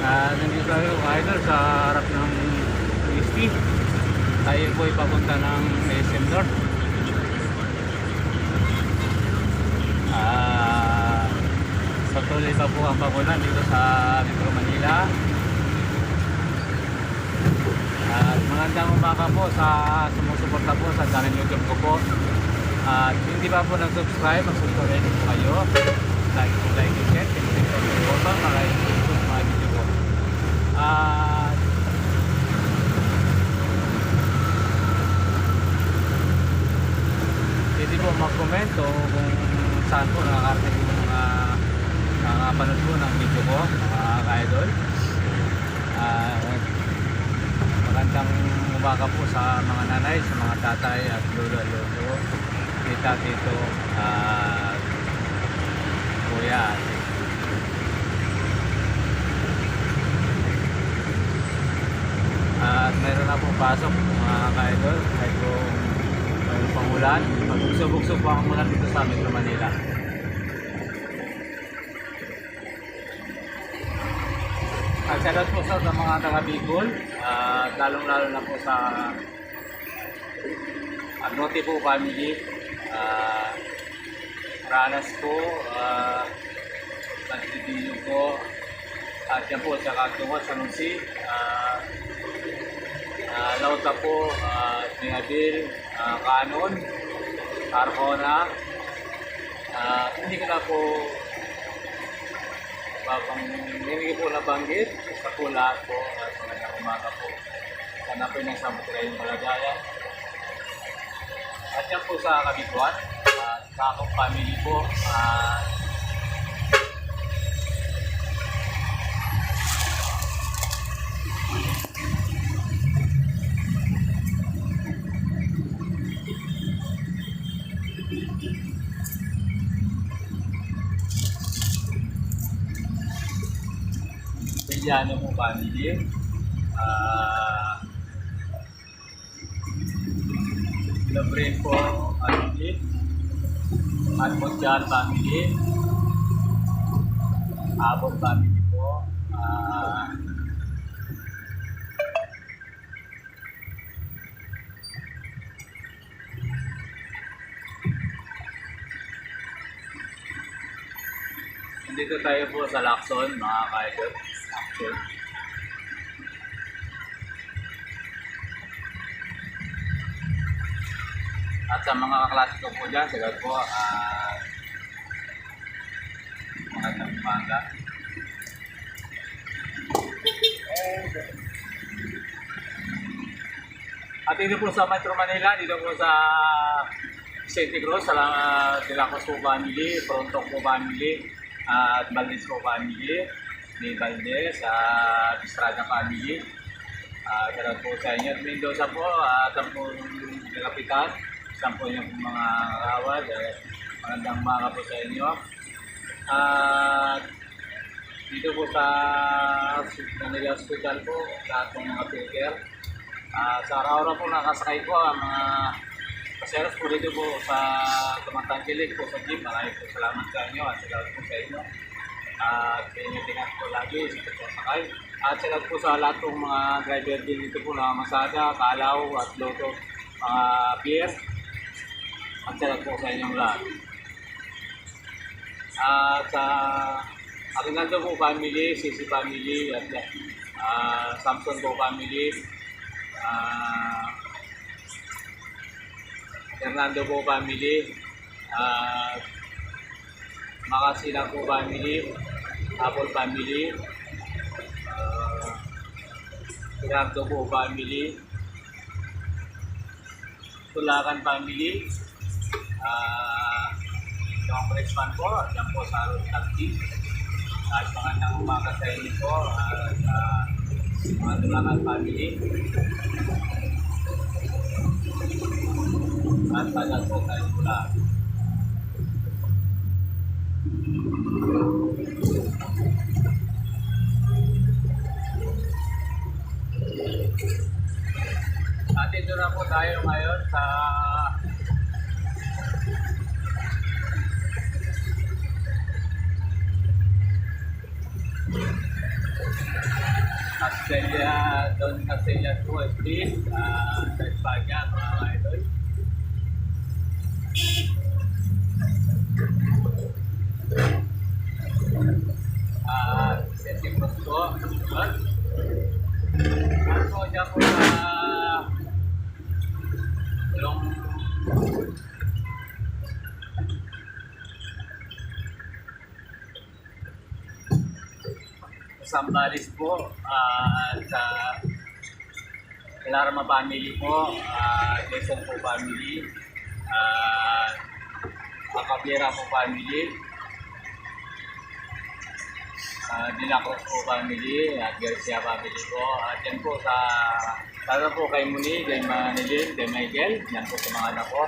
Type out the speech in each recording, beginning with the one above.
Nandito tayo idol sa harap ng UST. Tayo po ay papunta ng SM North. Patuloy pa po ang pagulan dito sa Metro Manila. Magandang umaga po sa sumusuporta po sa channel YouTube ko po. At hindi pa po nag-subscribe, mag-subscribe po kayo. Like and share, click po yung button para i-subscribe mga video ko. Pwede po mag-comment o kung saan po nakakarating yung mga nakapanood po ng video ko, mga ka-idol. Magandang umaga po sa mga nanay, sa mga tatay at lolo, tita, tito, kuya, ate. At meron na pong pasok mga ka-idol kahit kung mayroon pang ulan. Magbukso-bukso po ang ulan dito sa Metro Manila. At shoutout po sa mga taga-Bicol, lalong-lalo na po sa Agnote po family, Ranas po, Santibilyo po, at yan po sa Katungot, San Jose, Lauta po, Minabil, Canon, Arjona, hindi ko na po hindi po nabanggit sa po lahat po at magandang umaga po. Sana po yung nagsabot kayo yung kalagayan. At yan po sa Kabiguan, sa akong family po. Villano po family, Labrin po family, at Mondial family, Abon family po, dito tayo po sa Lacson mga ka-idol. At sa mga kaklase ko po dyan, sagot po, magandang umaga. At dito po sa Metro Manila, dito po sa Santa Cruz, sa Dilacos po family, Frontoc po family, at Valdez po family, ni Valdez, Estrada family. Sagot po sa inyo. At Mendoza po, at ang po Kapitan, isang po yung mga kawad. Magandang umaga po sa inyo. At dito po sa Manila Hospital po, lahat po mga filter. Sa araw-araw po nakasakay po ang mga paseros po dito po sa tumatangkilik po sa jeep. Maraming po salamat sa inyo at salamat po sa inyo. At ingat po lagi sa pagsakay. At salamat po sa lahat ng mga driver din dito po na Masada, Kalaw at Lotto, Pier. At salamat po sa inyong lahat. At sa Aguinaldo po family, Sisi family, at Samson po family, Fernando po family, Makasilang po family, Apple family, Gerardo po family, Tulakan family, Congressman po, dyan po sa Road Taxi. At magandang umaga sa inyo po, at mga Tulakan family. At tagal po tayo pula. At dito na po tayo ngayon sa Australia, Don Castilla 2 Street, sa Espanya, mga idol. Vicente Cruz po. Ano dyan po sa yung Sambales po, sa Larma family po, Jason po family, Acabera po family, De La Cruz po family, at Garcia family po. At yan po para po kay Muni, kay Manilin, kay Michael, yan po sa mga anak ko.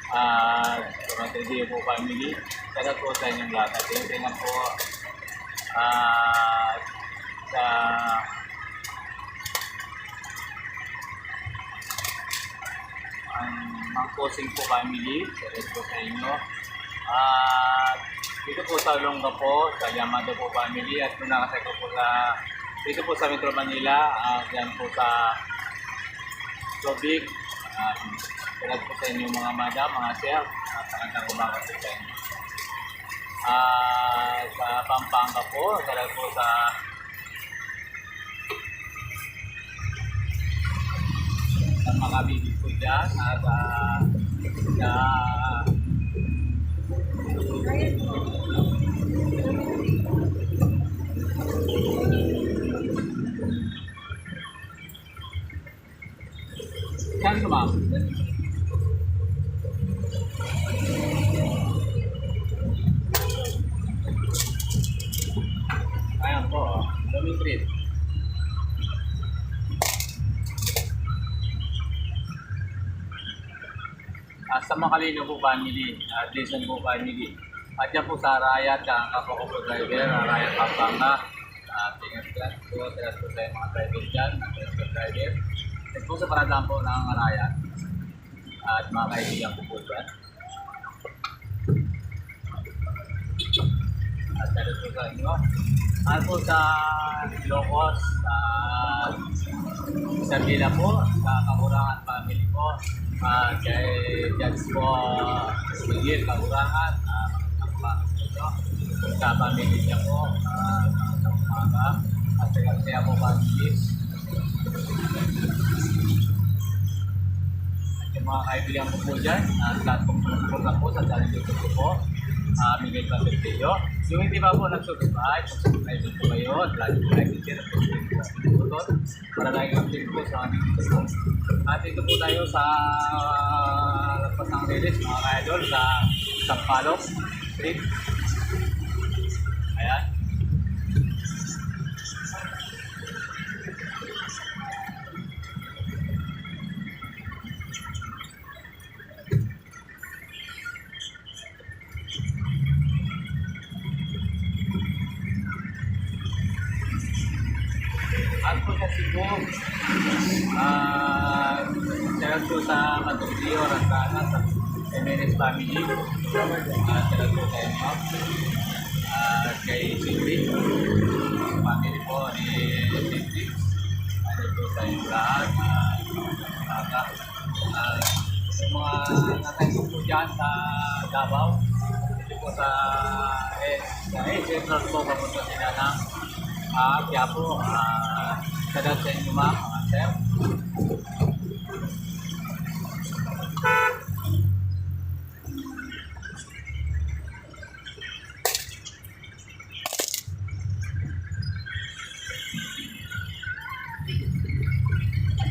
Sa mga Teddy po family, sana po sa inyong lahat. At yun tingnan po sa ang Mangkosing po family, sana po sa inyo. Dito po sa Olonga po, sa Yamado po family, at kung nakasay ko po dito po sa Metro Manila, yan po sa Subic, tulad po sa inyo mga madam, mga sir, magandang umaga po sa inyo. Sa Pampanga po, tulad po sa mga bibig po dyan, at saan ito, ma'am? Ayan po, Blooming Street. Sa Makalino po family, Jason po family. At yan po sa Arayat, ang kapwa ko po driver, Arayat Pampanga. Tingnan po sa mga driver dyan, ang driver. Ito po sa paradaan po ng Arayat. At mga kaibigan ko po dyan. At dito po sa inyo. At po sa Ilocos, sa Villa po, sa Kahurangan family po. Kay Judge po, Miguel Kahurangan, sa family niya po, sa umaga, at sa po family. At yung mga kaibigan ko po dyan, lahat po po sa channel YouTube ko po, Miguel Pampilio. Yung hindi pa po nag-subscribe, mag-subscribe po kayo, at lagi po like and share po para lagi update po sa aming video. At dito po tayo sa Lagpas ng Rilis, mga ka-idol, sa Sampaloc Street. Ayan. At po sa Cebu, talagang po sa Matugdio, Rantana, sa Jimenez family, talagang po sa inyo, kay Cindy, family po ni Cindy, talagang po sa inyo lahat, yung mga natayong po dyan sa Davao, dito po sa Central po, papunta sila ng kaya po, sadat sa inyo mga sir.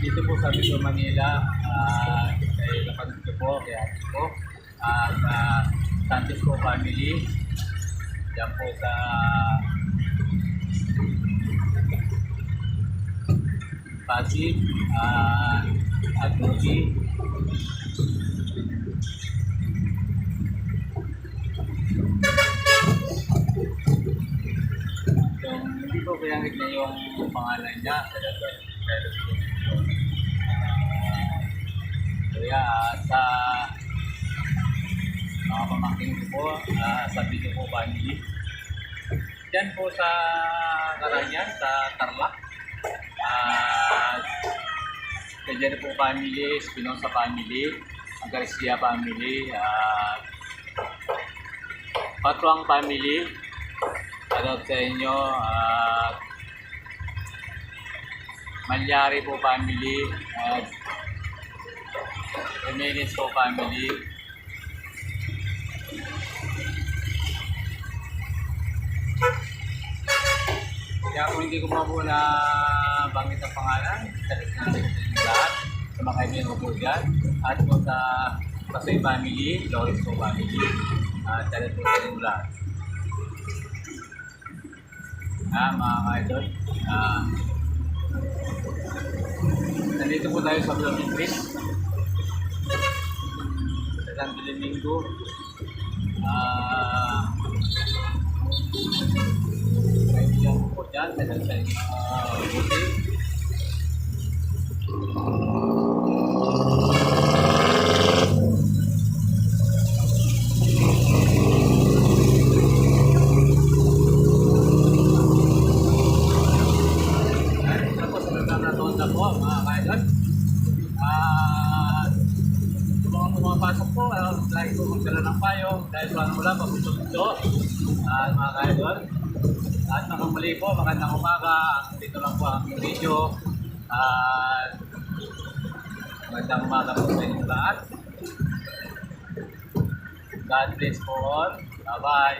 Dito po sa Metro Manila, kay kapatid ko po, kay ate ko, sa Santos po family, dyan po sa Pasig, at Rugi. Yung hindi ko pinangit na yung pangalan niya, kaya sa mga pamangkin ko po, sa video po family. Diyan po sa Karanyan, sa Tarlac. Villanueva family, Espinosa family, Garcia family, Patuang family, shoutout sa inyo, at Malyari po family, at Jimenez po family. Kaya kung hindi ko po na banggit ang pangalan, salit natin sa inyo lahat, sa mga kaibigan ko po dyan, at po sa Pasay family, Lawrence po family, at salit po sa inyo lahat. Mga ka-idol, nandito po tayo sa Blooming Creek, sa San Domingo. Kaibigan ko po dyan, salit sa inyo buti. Mga kaidol, kung pumapasok po, like po magdala ng payo dahil paano mo lang pagpito-pito, mga kaidol. At nakamuli po, magandang umaga, dito lang po ang video, magandang umaga po sa inyo lahat. God bless po all, bye bye.